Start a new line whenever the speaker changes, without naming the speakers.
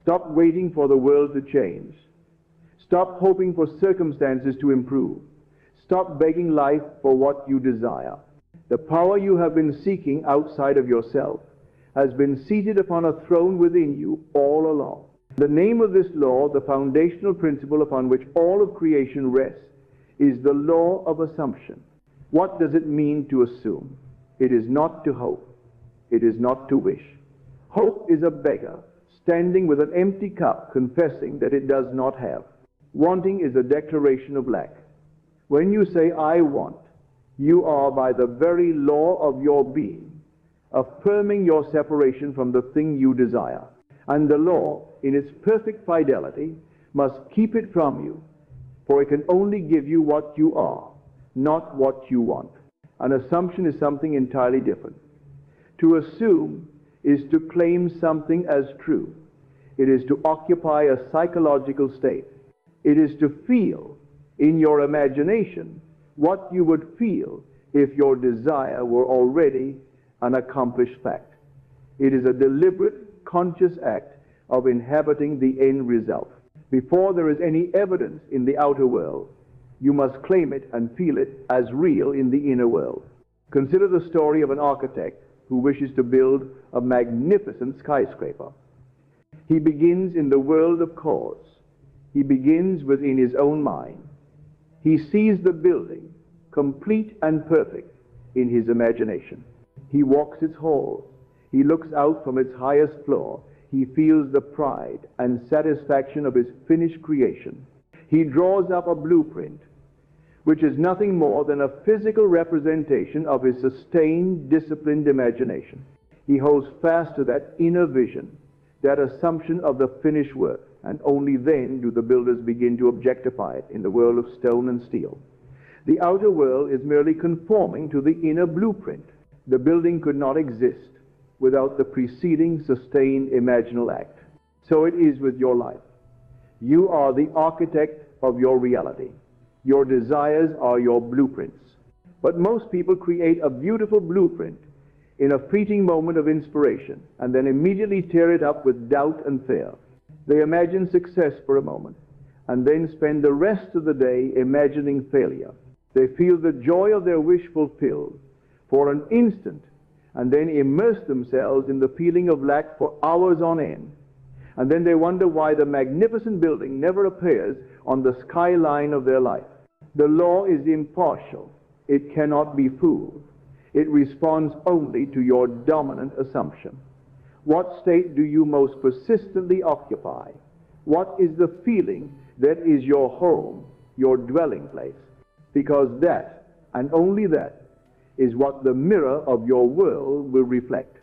Stop waiting for the world to change. Stop hoping for circumstances to improve. Stop begging life for what you desire. The power you have been seeking outside of yourself has been seated upon a throne within you all along. The name of this law, the foundational principle upon which all of creation rests, is the law of assumption. What does it mean to assume? It is not to hope. It is not to wish. Hope is a beggar standing with an empty cup confessing that it does not have. Wanting is a declaration of lack. When you say, I want, you are by the very law of your being affirming your separation from the thing you desire. And the law, in its perfect fidelity, must keep it from you, for it can only give you what you are, not what you want. An assumption is something entirely different. To assume is to claim something as true. It is to occupy a psychological state. It is to feel in your imagination what you would feel if your desire were already an accomplished fact. It is a deliberate, conscious act of inhabiting the end result. Before there is any evidence in the outer world, you must claim it and feel it as real in the inner world. Consider the story of an architect who wishes to build a magnificent skyscraper. He begins in the world of cause. He begins within his own mind. He sees the building, complete and perfect, in his imagination. He walks its halls. He looks out from its highest floor. He feels the pride and satisfaction of his finished creation. He draws up a blueprint, which is nothing more than a physical representation of his sustained, disciplined imagination. He holds fast to that inner vision, that assumption of the finished work, and only then do the builders begin to objectify it in the world of stone and steel. The outer world is merely conforming to the inner blueprint. The building could not exist without the preceding sustained imaginal act. So it is with your life. You are the architect of your reality. Your desires are your blueprints. But most people create a beautiful blueprint in a fleeting moment of inspiration and then immediately tear it up with doubt and fear. They imagine success for a moment and then spend the rest of the day imagining failure. They feel the joy of their wish fulfilled for an instant and then immerse themselves in the feeling of lack for hours on end. And then they wonder why the magnificent building never appears on the skyline of their life. The law is impartial. It cannot be fooled. It responds only to your dominant assumption. What state do you most persistently occupy? What is the feeling that is your home, your dwelling place? Because that, and only that, is what the mirror of your world will reflect.